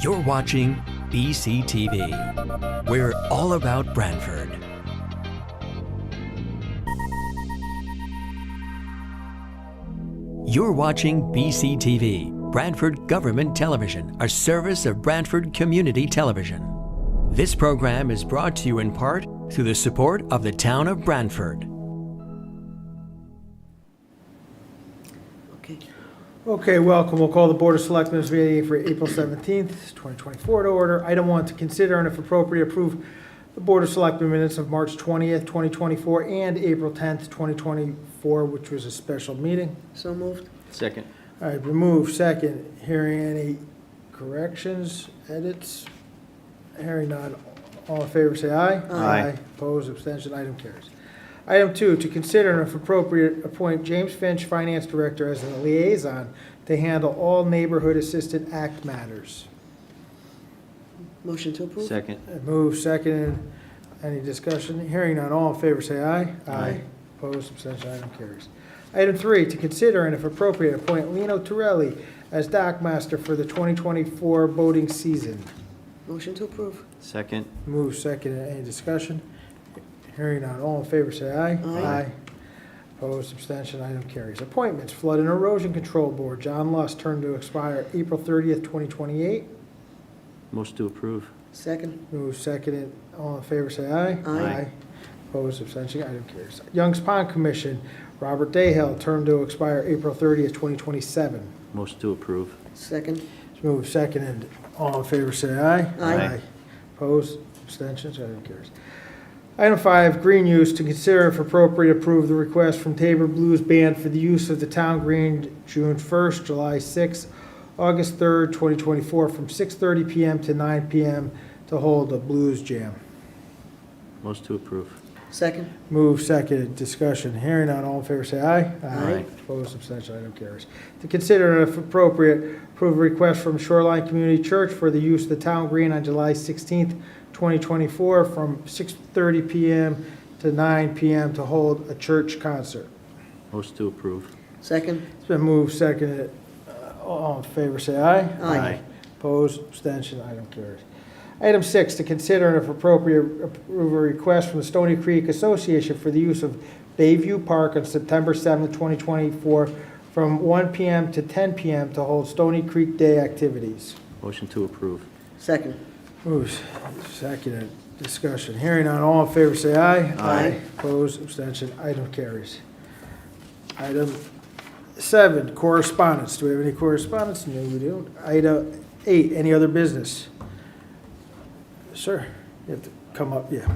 You're watching BCTV. We're all about Branford. You're watching BCTV, Branford Government Television, a service of Branford Community Television. This program is brought to you in part through the support of the town of Branford. Okay, welcome. We'll call the Board of Selectmen meeting for April 17th, 2024 to order. Item 1, to consider and if appropriate approve the Board of Selectmen minutes of March 20th, 2024 and April 10th, 2024, which was a special meeting. So moved. Second. All right, remove. Second. Hearing any corrections, edits? Hearing none. All in favor say aye. Aye. Opposed, abstention, item carries. Item 2, to consider and if appropriate appoint James Finch, Finance Director, as a liaison to handle all Neighborhood Assistant Act matters. Motion to approve? Second. Move. Second. Any discussion? Hearing none. All in favor say aye. Aye. Opposed, abstention, item carries. Item 3, to consider and if appropriate appoint Lino Torelli as dock master for the 2024 boating season. Motion to approve? Second. Move. Second. Any discussion? Hearing none. All in favor say aye. Aye. Opposed, abstention, item carries. Appointments, Flood and Erosion Control Board, John Lust, term to expire April 30th, 2028. Motion to approve. Second? Move. Second. All in favor say aye. Aye. Opposed, abstention, item carries. Young's Pond Commission, Robert Dayhill, term to expire April 30th, 2027. Motion to approve. Second? Move. Second. All in favor say aye. Aye. Opposed, abstentions, item carries. Item 5, green use, to consider if appropriate approve the request from Tabor Blues Band for the use of the town green June 1st, July 6th, August 3rd, 2024, from 6:30 p.m. to 9 p.m. to hold a blues jam. Motion to approve. Second? Move. Second. Discussion. Hearing none. All in favor say aye. Aye. Opposed, abstention, item carries. To consider and if appropriate approve a request from Shoreline Community Church for the use of the town green on July 16th, 2024, from 6:30 p.m. to 9 p.m. to hold a church concert. Motion to approve. Second? It's been moved, seconded. All in favor say aye. Aye. Opposed, abstention, item carries. Item 6, to consider and if appropriate approve a request from the Stony Creek Association for the use of Bayview Park on September 7th, 2024, from 1 p.m. to 10 p.m. to hold Stony Creek Day activities. Motion to approve. Second? Moves. Seconded. Discussion. Hearing on all in favor say aye. Aye. Opposed, abstention, item carries. Item 7, correspondence. Do we have any correspondence? No, we don't. Item 8, any other business? Sir, you have to come up, yeah.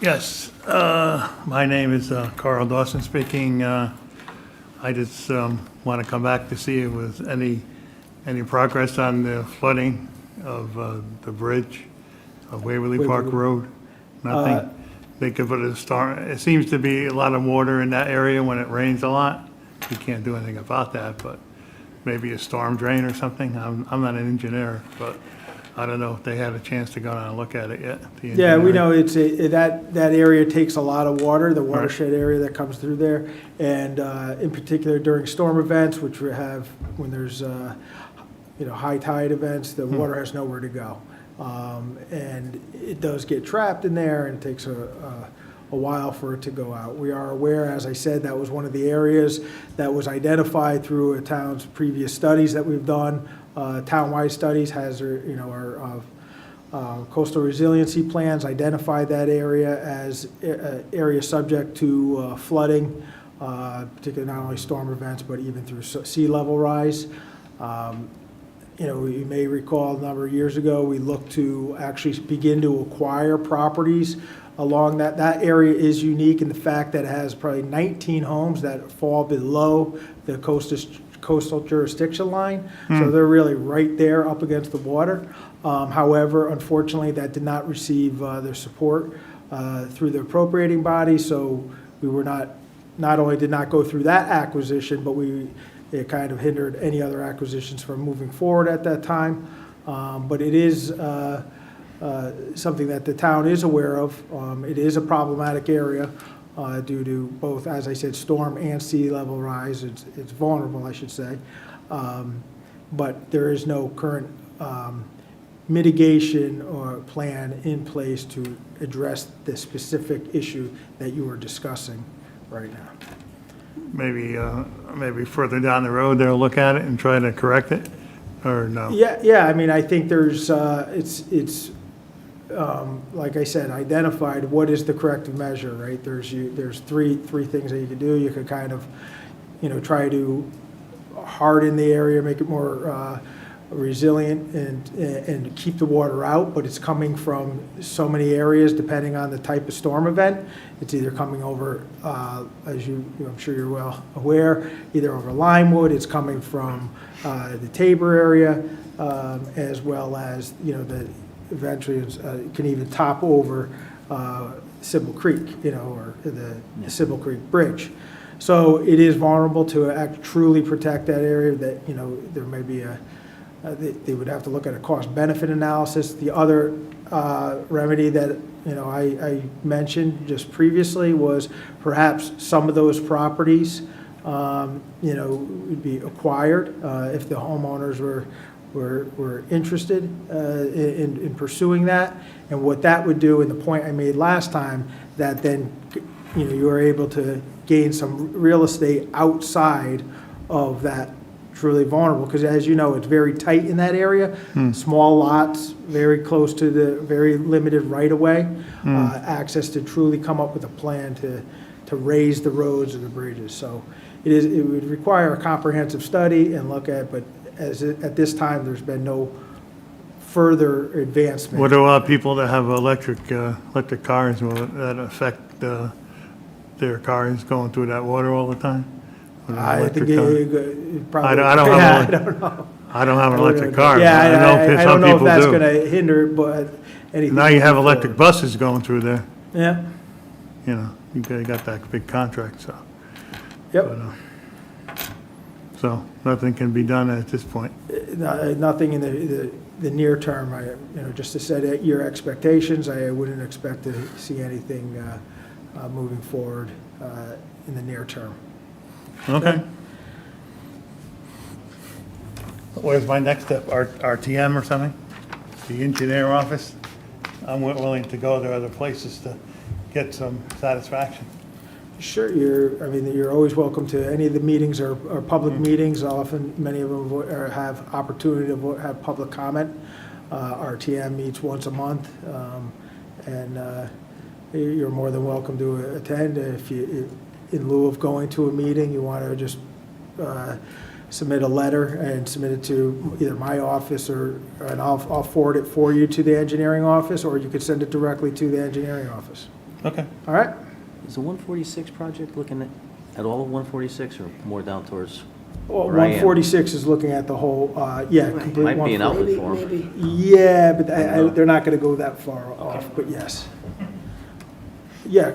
Yes, my name is Carl Dawson speaking. I just want to come back to see if there was any progress on the flooding of the bridge of Waverly Park Road. Nothing. They could put a storm. It seems to be a lot of water in that area when it rains a lot. You can't do anything about that, but maybe a storm drain or something. I'm not an engineer, but I don't know if they had a chance to go down and look at it yet. Yeah, we know it's that area takes a lot of water, the watershed area that comes through there, and in particular during storm events, which we have when there's high tide events, the water has nowhere to go, and it does get trapped in there, and it takes a while for it to go out. We are aware, as I said, that was one of the areas that was identified through a town's previous studies that we've done. Townwide studies has our coastal resiliency plans identified that area as area subject to flooding, particularly not only storm events but even through sea level rise. You may recall a number of years ago we looked to actually begin to acquire properties along that area. Is unique in the fact that it has probably 19 homes that fall below the coastal jurisdiction line, so they're really right there up against the water. However, unfortunately, that did not receive their support through the appropriating body, so we were not only did not go through that acquisition, but it kind of hindered any other acquisitions from moving forward at that time. But it is something that the town is aware of. It is a problematic area due to both, as I said, storm and sea level rise. It's vulnerable, I should say. But there is no current mitigation or plan in place to address the specific issue that you are discussing right now. Maybe further down the road, they'll look at it and try to correct it, or no? Yeah, I mean, I think there's, it's like I said, identified what is the corrective measure, right? There's three things that you could do. You could kind of, try to harden the area, make it more resilient and keep the water out, but it's coming from so many areas depending on the type of storm event. It's either coming over, as I'm sure you're well aware, either over Limewood, it's coming from the Tabor area, as well as, eventually it can even top over Sybil Creek, or the Sybil Creek Bridge. So it is vulnerable to truly protect that area. That there may be they would have to look at a cost-benefit analysis. The other remedy that I mentioned just previously was perhaps some of those properties would be acquired if the homeowners were interested in pursuing that. And what that would do, and the point I made last time, that then you are able to gain some real estate outside of that truly vulnerable, because as you know, it's very tight in that area. Small lots, very close to the very limited right-of-way, access to truly come up with a plan to raise the roads and the bridges. So it would require a comprehensive study and look at, but at this time, there's been no further advancement. What about people that have electric cars? Will that affect their cars going through that water all the time? With an I electric think car? it probably. I don't have I one. don't know. I don't have an electric car. Yeah, but I know I some don't know if people that's do. going to hinder, but anything. Now you have moving electric forward. buses going through there. Yeah, You got that big contract, so. yep. So nothing can be done at this point. Nothing in the near term. Just to set your expectations, I wouldn't expect to see anything moving forward in the near term. Okay. Where's my next step? RTM or something? The engineer office? I'm willing to go to other places to get some satisfaction. Sure, you're always welcome to any of the meetings or public meetings. Often, many of them have opportunity to have public comment. RTM meets once a month, and you're more than welcome to attend. If you, in lieu of going to a meeting, you want to just submit a letter and submit it to either my office and I'll forward it for you to the engineering office, or you could send it directly to the engineering office. Okay. All right? Is the 146 project looking at all of 146 or more down towards? Well, where I am? 146 is looking at the whole, complete Might be an 140. outlet Maybe, for 'em. maybe. Yeah, but they're not going to go that far off, but yes. Yeah.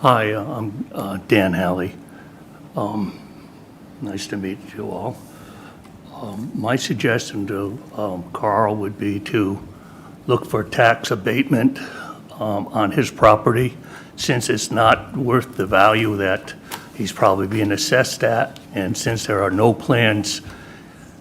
Hi, I'm Dan Halley. Nice to meet you all. My suggestion to Carl would be to look for tax abatement on his property, since it's not worth the value that he's probably being assessed at, and since there are no plans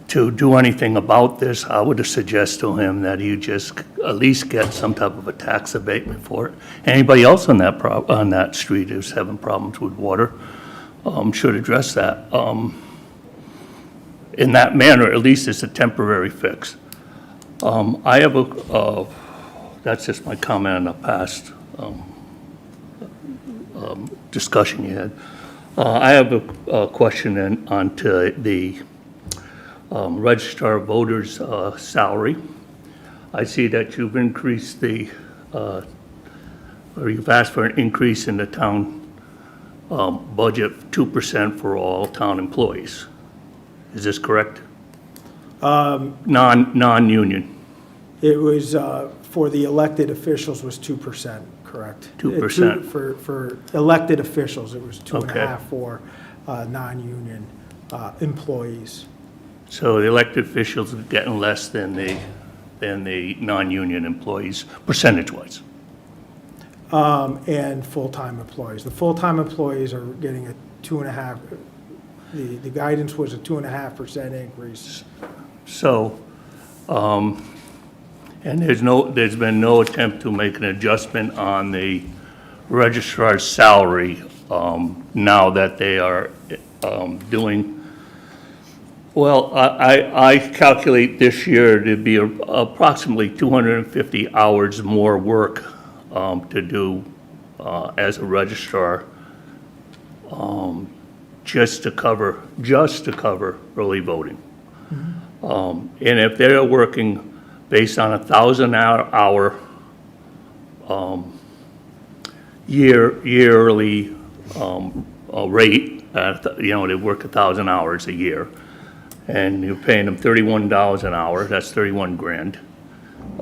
to do anything about this, I would suggest to him that you just at least get some type of a tax abatement for it. Anybody else on that street who's having problems with water should address that. In that manner, at least it's a temporary fix. I have that's just my comment on the past discussion you had. I have a question on to the registrar of voters' salary. I see that you've increased or you've asked for an increase in the town budget, 2% for all town employees. Is this correct? Non-union. It was, for the elected officials was 2%, correct? 2%. For elected officials, it was 2.5 Okay. for non-union employees. So the elected officials are getting less than the non-union employees, percentage-wise. And full-time employees. The full-time employees are getting a 2.5, the guidance was a 2.5% increase. So, and there's been no attempt to make an adjustment on the registrar's salary, now that they are, doing, well, I calculate this year to be approximately 250 hours more work, to do, as a registrar, just to cover early voting. And if they're working based on 1,000-hour yearly rate, they work 1,000 hours a year, and you're paying them $31 an hour, that's 31 grand.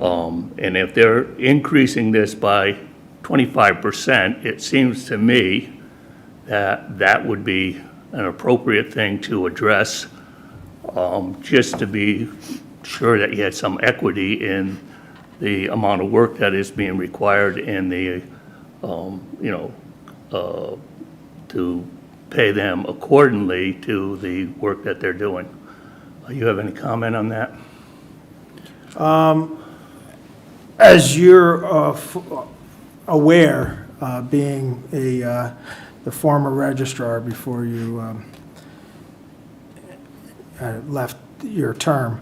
And if they're increasing this by 25%, it seems to me that that would be an appropriate thing to address, just to be sure that you had some equity in the amount of work that is being required and the, to pay them accordingly to the work that they're doing. You have any comment on that? As you're aware, being the former registrar before you left your term,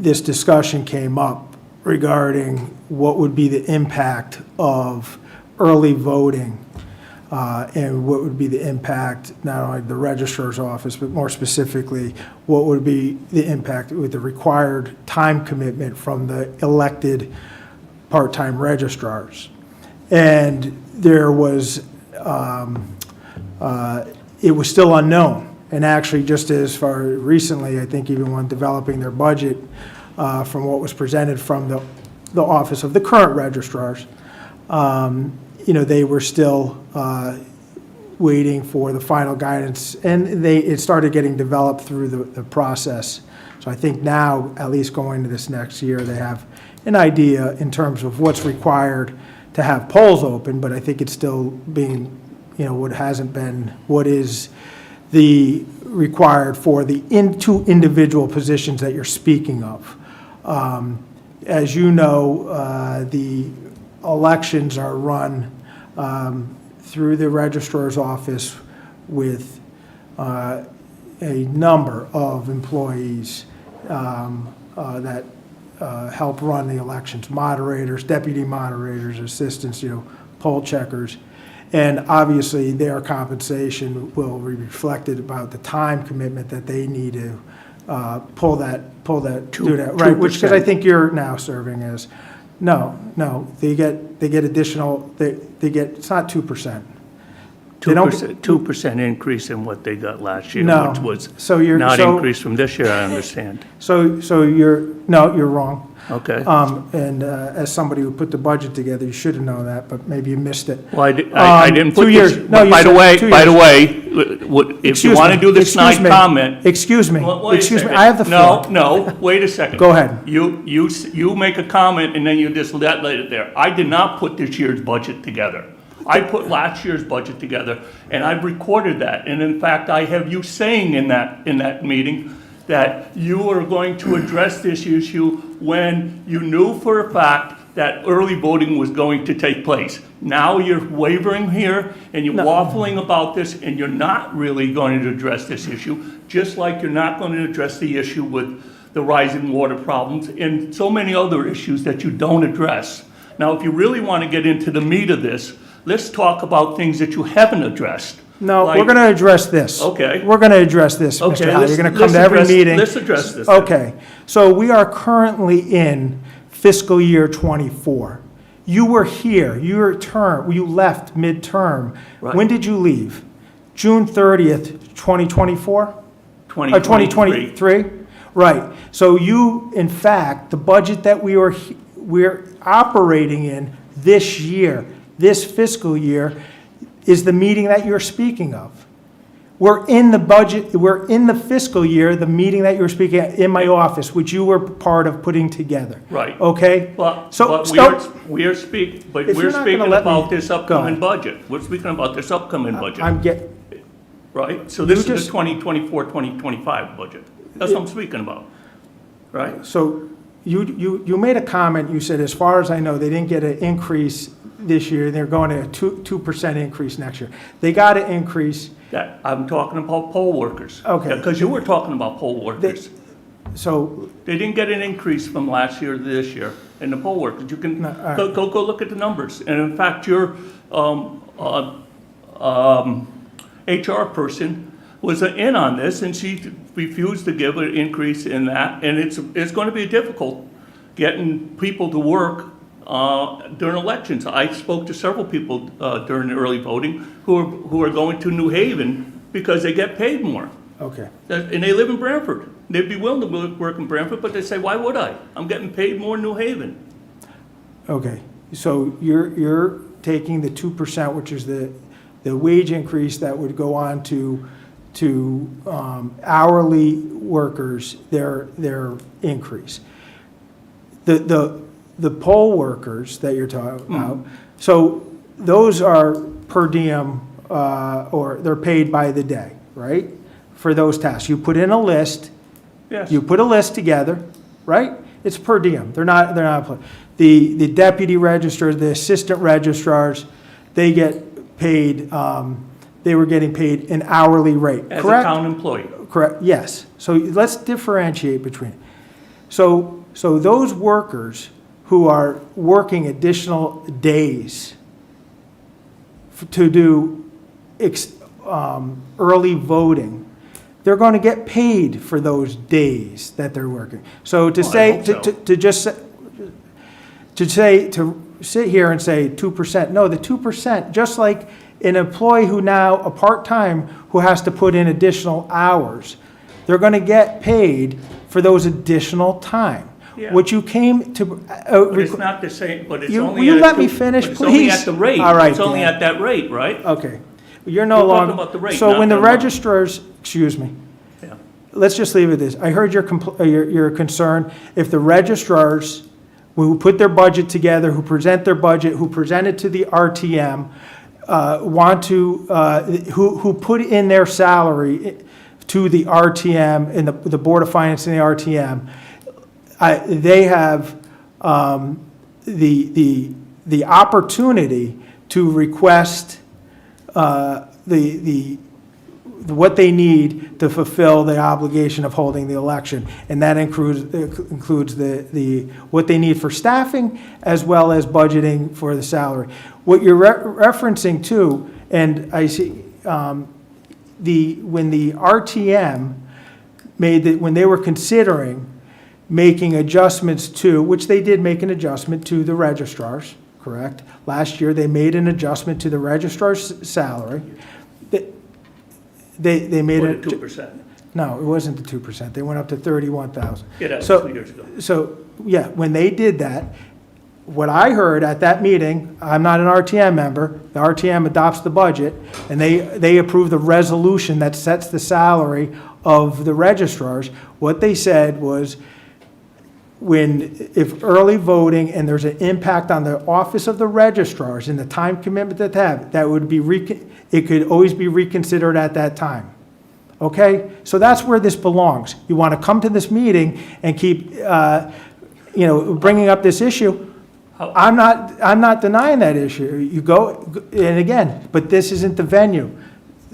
this discussion came up regarding what would be the impact of early voting, and what would be the impact, not only the registrar's office, but more specifically, what would be the impact with the required time commitment from the elected part-time registrars. And there was, it was still unknown. And actually, just as far recently, I think even when developing their budget, from what was presented from the office of the current registrars, they were still waiting for the final guidance, and it started getting developed through the process. So I think now, at least going into this next year, they have an idea in terms of what's required to have polls open, but I think it's still being, what hasn't been, what is the required for the two individual positions that you're speaking of. As you know, the elections are run through the registrar's office with a number of employees that help run the elections, moderators, deputy moderators, assistants, poll checkers. And obviously, their compensation will be reflected about the time commitment that they need to do that, right? Which, because I think you're now serving as, no, they get additional, they get, it's not 2%. 2% increase in what they got last year, No. which was So you're- not so- increased from this year, I understand. So you're wrong. Okay. And as somebody who put the budget together, you should have known that, but maybe you missed it. Well, I didn't put 2 years. this, No, you by the said way, 2 by the years. way, if you Excuse want to me. do the Excuse snide me. comment. Excuse me, Well, wait a excuse me, second. I have the floor. No, wait a second. Go ahead. You make a comment and then you just let it there. I did not put this year's budget together. I put last year's budget together, and I've recorded that. And in fact, I have you saying in that meeting that you are going to address this issue when you knew for a fact that early voting was going to take place. Now you're wavering here, and you're waffling about this, and you're not really going to address this issue, just like you're not going to address the issue with the rising water problems and so many other issues that you don't address. Now, if you really want to get into the meat of this, let's talk about things that you haven't addressed. No, Like- we're going to address this. Okay. We're going to address this, Okay, Mr. Howe. You're going to come let's to every address- meeting. let's address this then. Okay. So we are currently in fiscal year '24. You were here, you left midterm. Right. When did you leave? June 30th, 2024? 2023. 2023? Right. So you, in fact, the budget that we're operating in this year, this fiscal year, is the meeting that you're speaking of. We're in the budget, we're in the fiscal year, the meeting that you were speaking at in my office, which you were part of putting together. Right. Okay? But So, we're speaking If you're not gonna let me- about this Go upcoming ahead. budget. We're speaking about this upcoming budget, I'm get, right? So this You is just- the 2024, 2025 budget. That's what I'm speaking about, right? so you made a comment, you said, as far as I know, they didn't get an increase this year, they're going to a 2% increase next year. They got an increase, That, I'm talking about poll workers. Okay. Because you were talking about poll workers. so, They didn't get an increase from last year to this year in the poll workers. You can, No, all right. go look at the numbers. And in fact, your HR person was in on this, and she refused to give an increase in that. And it's going to be difficult getting people to work during elections. I spoke to several people during the early voting who are going to New Haven because they get paid more. okay. And they live in Branford. They'd be willing to work in Branford, but they say, why would I? I'm getting paid more in New Haven. Okay, so you're taking the 2%, which is the wage increase that would go on to hourly workers, their increase. The poll workers that you're talking about, so those are per diem, or they're paid by the day, right? For those tasks. You put in a list, Yes. you put a list together, right? It's per diem. They're not, the deputy registrars, the assistant registrars, they get paid, they were getting paid an hourly rate, As a correct? town employee. Correct, yes. So let's differentiate between. So those workers who are working additional days to do early voting, they're going to get paid for those days that they're working. So to Well, I say, hope so. to sit here and say 2%, no, the 2%, just like an employee who now, a part-time, who has to put in additional hours, they're going to get paid for those additional time. Yeah. What you came to. But it's not the same, but it's You- only will you at let two- me finish, but it's only please? at the rate. All right, It's only Dan. at that rate, right? Okay. You're no We're talking longer. about the rate, So not when the the amount. registrars, excuse me, Yeah. let's just leave it at this. I heard your concern. If the registrars who put their budget together, who present their budget, who present it to the RTM, want to, who put in their salary to the RTM and the Board of Finance and the RTM, they have the opportunity to request what they need to fulfill the obligation of holding the election, and that includes what they need for staffing as well as budgeting for the salary. What you're referencing too, and I see when the RTM when they were considering making adjustments to, which they did make an adjustment to the registrars, correct? Last year, they made an adjustment to the registrar's salary. They made Or it. the 2%. No, it wasn't the 2%. They went up to 31,000. Yeah, that was So- 2 years ago. So, yeah, when they did that, what I heard at that meeting, I'm not an RTM member, the RTM adopts the budget, and they approve the resolution that sets the salary of the registrars. What they said was, if early voting and there's an impact on the office of the registrars and the time commitment that they have, that would be, it could always be reconsidered at that time. Okay? So that's where this belongs. You want to come to this meeting and keep, bringing up this issue. I'm not denying that issue. You go, and again, but this isn't the venue.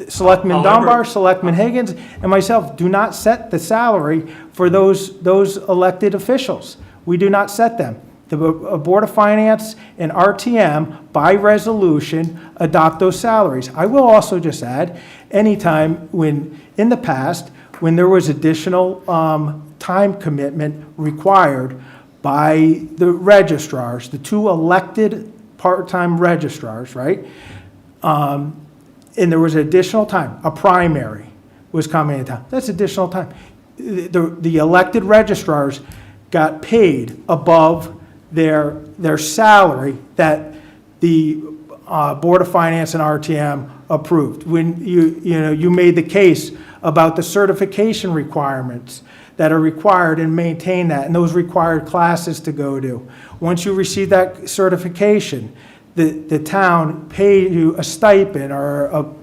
Selectman However- Dunbar, Selectman Higgins, and myself do not set the salary for those elected officials. We do not set them. The Board of Finance and RTM, by resolution, adopt those salaries. I will also just add, anytime in the past, when there was additional time commitment required by the registrars, the two elected part-time registrars, right? And there was additional time, a primary was coming in town. That's additional time. the elected registrars got paid above their salary that the Board of Finance and RTM approved. When you made the case about the certification requirements that are required and maintain that, and those required classes to go to. Once you receive that certification, the town paid you a stipend or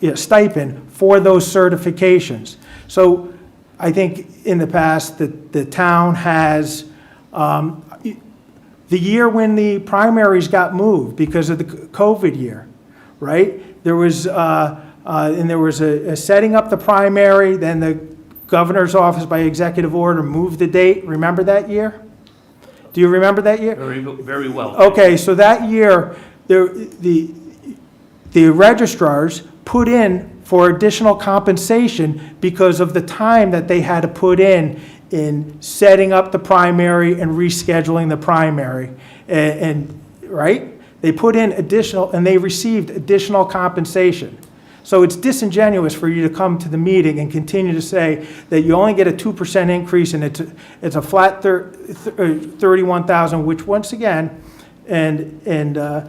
a stipend for those certifications. So I think in the past that the town has, the year when the primaries got moved because of the COVID year, right? There was, and there was a setting up the primary, then the governor's office by executive order moved the date. Remember that year? Do you remember that year? Very well. Okay, so that year, the registrars put in for additional compensation because of the time that they had to put in setting up the primary and rescheduling the primary. And right? They put in additional, and they received additional compensation. So it's disingenuous for you to come to the meeting and continue to say that you only get a 2% increase and it's a flat 31,000, which once again, this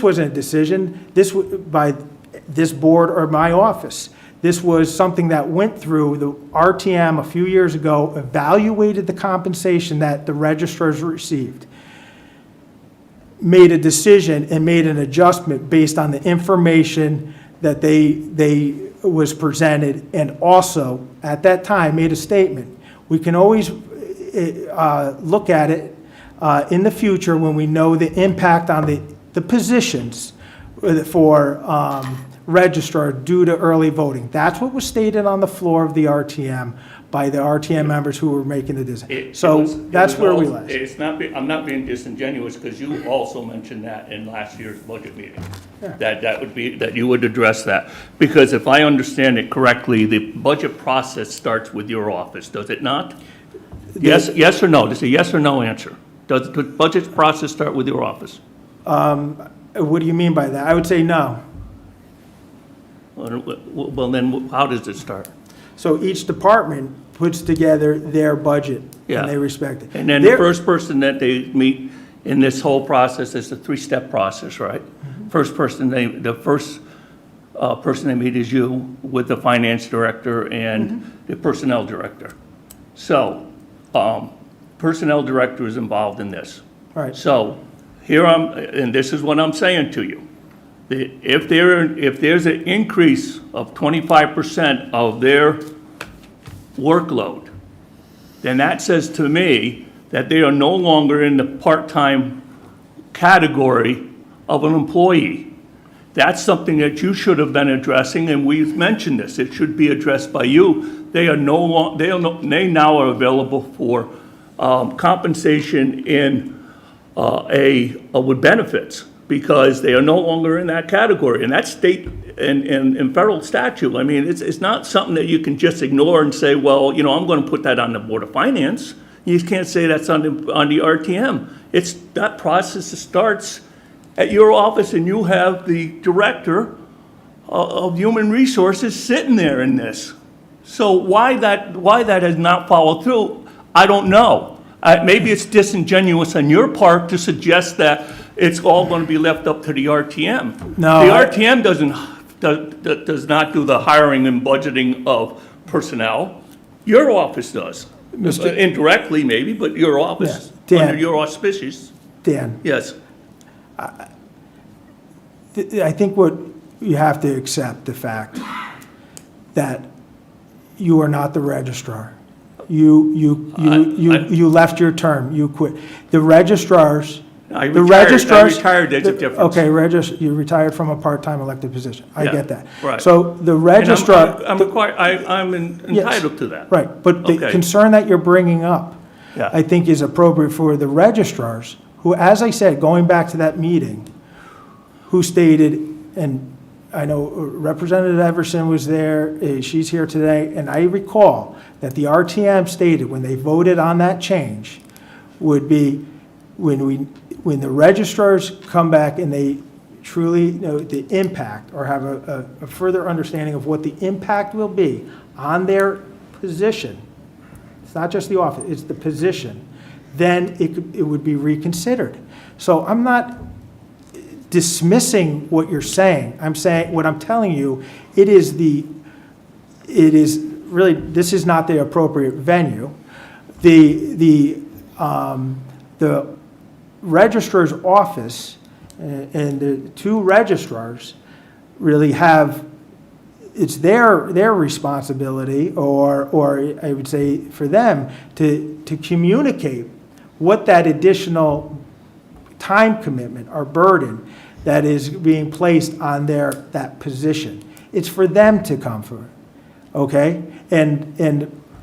wasn't a decision by this board or my office. This was something that went through the RTM a few years ago, evaluated the compensation that the registrars received, made a decision and made an adjustment based on the information that they was presented, and also at that time made a statement. We can always look at it in the future when we know the impact on the positions for registrar due to early voting. That's what was stated on the floor of the RTM by the RTM members who were making the decision. That's where we left. It's not, I'm not being disingenuous, because you also mentioned that in last year's budget meeting. Yeah. That you would address that. Because if I understand it correctly, the budget process starts with your office, does it not? Yes or no? Just a yes or no answer. Does the budget process start with your office? What do you mean by that? I would say no. Well, then how does it start? So each department puts together their budget, Yeah. and they respect it. And then the first person that they meet in this whole process is a three-step process, right? Mm-hmm. The first person they meet is you with the finance director and the personnel director. So, personnel director is involved in this. Right. So, and this is what I'm saying to you. If there's an increase of 25% of their workload, then that says to me that they are no longer in the part-time category of an employee. That's something that you should have been addressing, and we've mentioned this. It should be addressed by you. They now are available for compensation with benefits, because they are no longer in that category. And that's state and federal statute. I mean, it's not something that you can just ignore and say, well, I'm going to put that on the Board of Finance. You can't say that's on the RTM. That process starts at your office, and you have the director of human resources sitting there in this. So why that has not followed through, I don't know. Maybe it's disingenuous on your part to suggest that it's all going to be left up to the RTM. No, the RTM does not do the hiring and budgeting of personnel. Your office does. Indirectly, maybe, but your office, Yeah. Dan. under your auspices. Dan, Yes. I think what you have to accept the fact that you are not the registrar. You left your term. You quit. The registrars. I The retired. registrars. I retired, there's a difference. Okay, you retired from a part-time elected position. I Yeah, get that. right. So the And registrar. I'm entitled to that. Right, but the Okay. concern that you're bringing up, Yeah. I think is appropriate for the registrars, who, as I said, going back to that meeting, who stated, and I know Representative Everson was there, she's here today, and I recall that the RTM stated when they voted on that change would be when the registrars come back and they truly know the impact or have a further understanding of what the impact will be on their position, it's not just the office, it's the position, then it would be reconsidered. So I'm not dismissing what you're saying. I'm saying, what I'm telling you, it is really, this is not the appropriate venue. The registrar's office and the two registrars really have, it's their responsibility, or I would say for them, to communicate what that additional time commitment or burden that is being placed on that position. It's for them to come for it, okay? And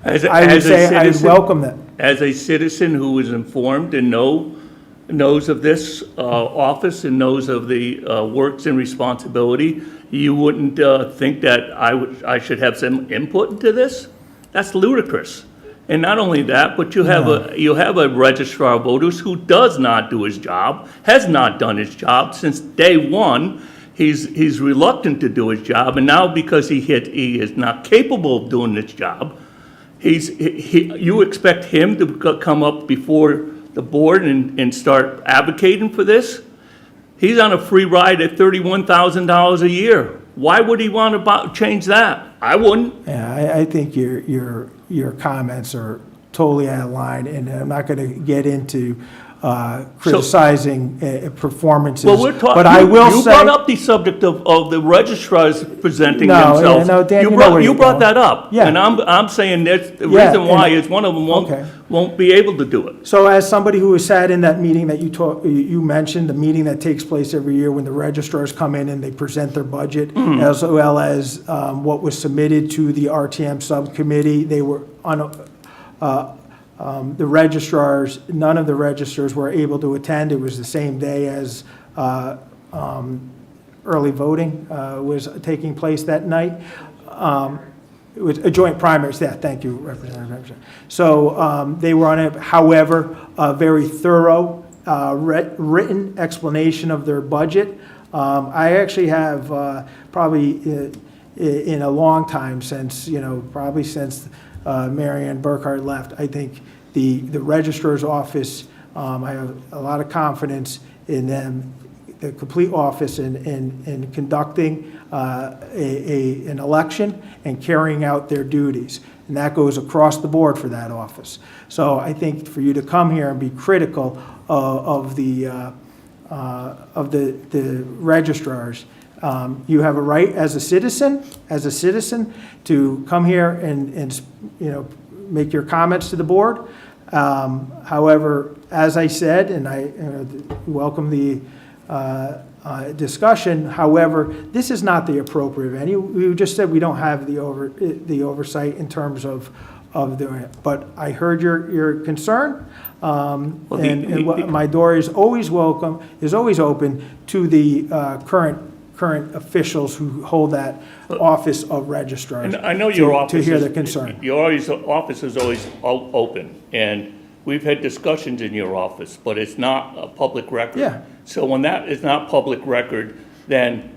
I would say I would welcome that. As a citizen who is informed and knows of this office and knows of the works and responsibility, you wouldn't think that I should have some input into this? That's ludicrous. And not only that, but you have a registrar of voters who does not do his job, has not done his job since day one. He's reluctant to do his job, and now because he is not capable of doing this job, you expect him to come up before the board and start advocating for this? He's on a free ride at $31,000 a year. Why would he want to change that? I wouldn't. Yeah, I think your comments are totally out of line, and I'm not going to get into criticizing performances. Well, we're talking. But I will say, you brought up the subject of the registrars presenting No, themselves. no, Dan, you know where You you're brought going. that up. Yeah. And I'm saying that the Yeah, reason why and- is one of them Okay. won't be able to do it. so as somebody who has sat in that meeting that you mentioned, the meeting that takes place every year when the registrars come in and they present their budget, as well as what was submitted to the RTM subcommittee, they were on, the registrars, none of the registrars were able to attend. It was the same day as early voting was taking place that night. It was a joint primaries, yeah, thank you, Representative. So they were on it, however, a very thorough written explanation of their budget. I actually have probably in a long time since, probably since Marianne Burkhart left, I think the registrar's office, I have a lot of confidence in them, the complete office in conducting an election and carrying out their duties. And that goes across the board for that office. So I think for you to come here and be critical of the registrars, you have a right as a citizen to come here and make your comments to the board. However, as I said, and I welcome the discussion, however, this is not the appropriate venue. We just said we don't have the oversight in terms of doing it. But I heard your concern, my door is always welcome, is always open to the current officials who hold that office of registrars. And I know your office to hear is- the concern. Your office is always open, and we've had discussions in your office, but it's not a public record. Yeah. So when that is not public record, then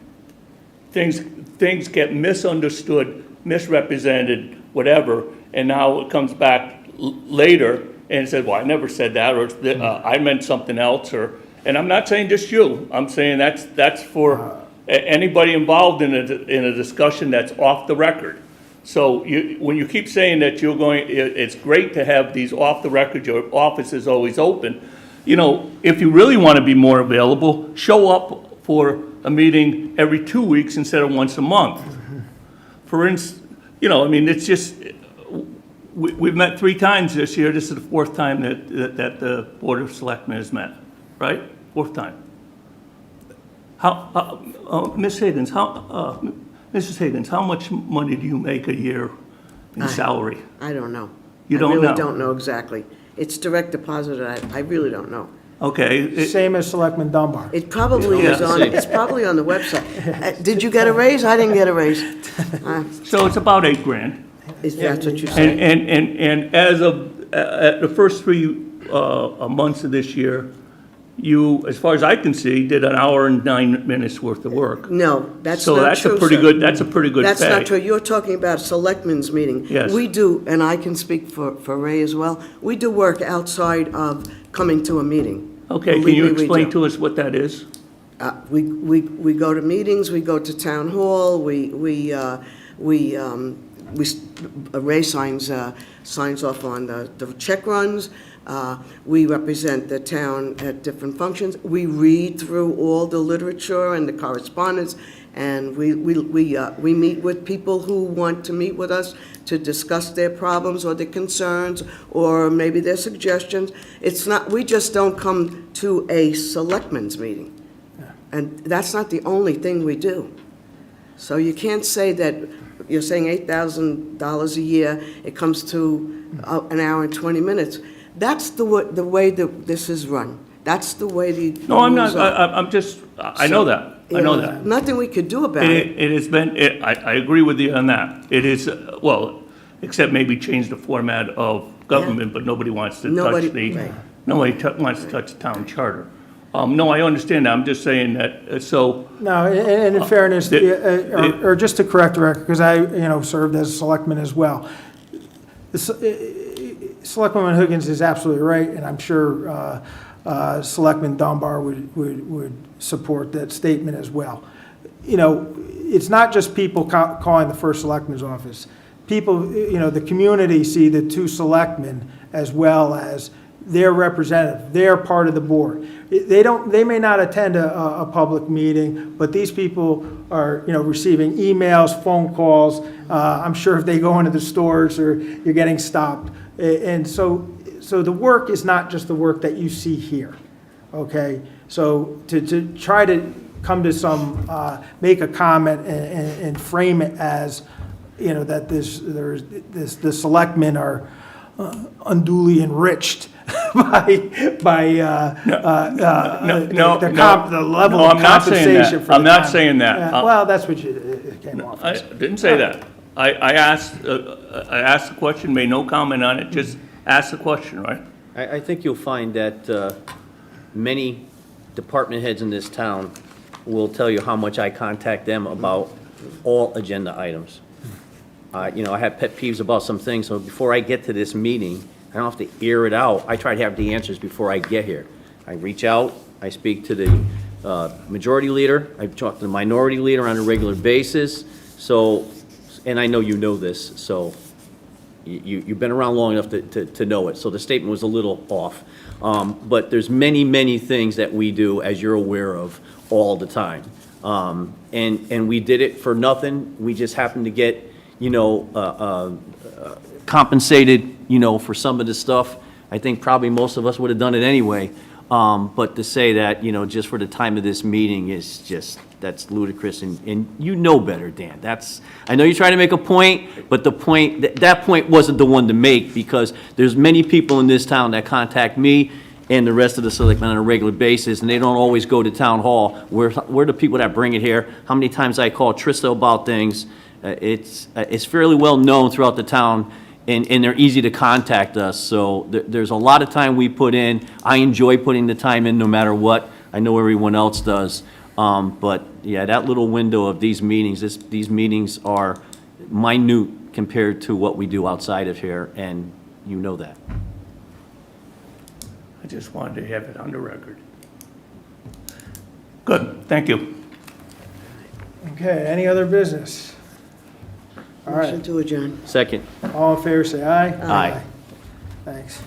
things get misunderstood, misrepresented, whatever, and now it comes back later and said, well, I never said that, or I meant something else, and I'm not saying just you. I'm saying that's for anybody involved in a discussion that's off the record. So when you keep saying that it's great to have these off the record, your office is always open. If you really want to be more available, show up for a meeting every 2 weeks instead of once a month. For instance, it's just, we've met 3 times this year. This is the 4th time that the Board of Selectmen has met, right? 4th time. Ms. Higgins, Mrs. Higgins, how much money do you make a year in salary? I don't know. You don't I know? really don't know exactly. It's direct deposit, I really don't know. Okay. Same as Selectman Dunbar. It probably is on, it's probably on the website. Did you get a raise? I didn't get a raise. So it's about $8,000. If that's what you're saying. And as of the first 3 months of this year, you, as far as I can see, did an hour and 9 minutes worth of work. No, that's So not that's true, a pretty sir. good, that's a pretty good pay. That's not true. You're talking about a selectmen's meeting. Yes. We do, and I can speak for Ray as well, we do work outside of coming to a meeting. Okay, can Believe you me, we explain do. to us what that is? We go to meetings, we go to town hall, Ray signs off on the check runs. We represent the town at different functions. We read through all the literature and the correspondence, and we meet with people who want to meet with us to discuss their problems or their concerns, or maybe their suggestions. It's not, we just don't come to a selectmen's meeting. And that's not the only thing we do. So you can't say that, you're saying $8,000 a year, it comes to an hour and 20 minutes. That's the way that this is run. That's the way the No, I'm not, rules are. I'm just, I know that, I know that. Nothing we could do about it. It has been, I agree with you on that. It is, well, except maybe change the format of government, but nobody wants to touch Nobody- the, right. nobody wants to touch the town charter. No, I understand that, I'm just saying that, so, No, and in fairness, the- or just to correct the record, because I, served as a selectman as well. Selectwoman Huggins is absolutely right, and I'm sure Selectman Dunbar would support that statement as well. It's not just people calling the first selectman's office. People, the community see the two selectmen as well as their representative. They're part of the board. They may not attend a public meeting, but these people are, receiving emails, phone calls. I'm sure if they go into the stores or you're getting stopped. And so the work is not just the work that you see here, okay? So to try to come to some, make a comment and frame it as, that the selectmen are unduly enriched by the level no, of I'm not saying that. compensation for the I'm not time. saying that. Yeah, well, that's what it came off I as. didn't say that. I asked the question, made no comment on it, just asked the question, right? I think you'll find that many department heads in this town will tell you how much I contact them about all agenda items. I have pet peeves about some things, so before I get to this meeting, I don't have to air it out. I try to have the answers before I get here. I reach out, I speak to the majority leader, I talk to the minority leader on a regular basis, so, and I know you know this, so you've been around long enough to know it, so the statement was a little off. But there's many, many things that we do, as you're aware of, all the time. And we did it for nothing. We just happened to get, compensated, for some of the stuff. I think probably most of us would have done it anyway. But to say that, just for the time of this meeting is just, that's ludicrous, and you know better, Dan. I know you're trying to make a point, but the point, that point wasn't the one to make, because there's many people in this town that contact me and the rest of the selectmen on a regular basis, and they don't always go to town hall. We're the people that bring it here. How many times I call Trista about things? It's fairly well known throughout the town, and they're easy to contact us. So there's a lot of time we put in. I enjoy putting the time in no matter what. I know everyone else does. But yeah, that little window of these meetings, these meetings are minute compared to what we do outside of here, and you know that. I just wanted to have it on the record. Good, thank you. Okay, any other business? All Motion right, to adjourn. Second. all in favor, say aye. Aye. Thanks.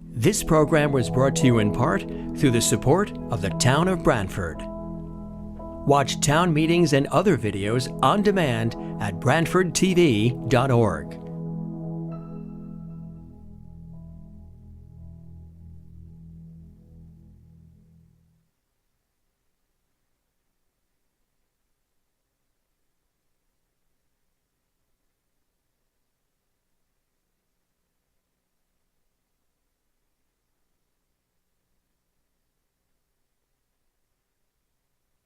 This program was brought to you in part through the support of the Town of Branford. Watch town meetings and other videos on demand at BranfordTV.org.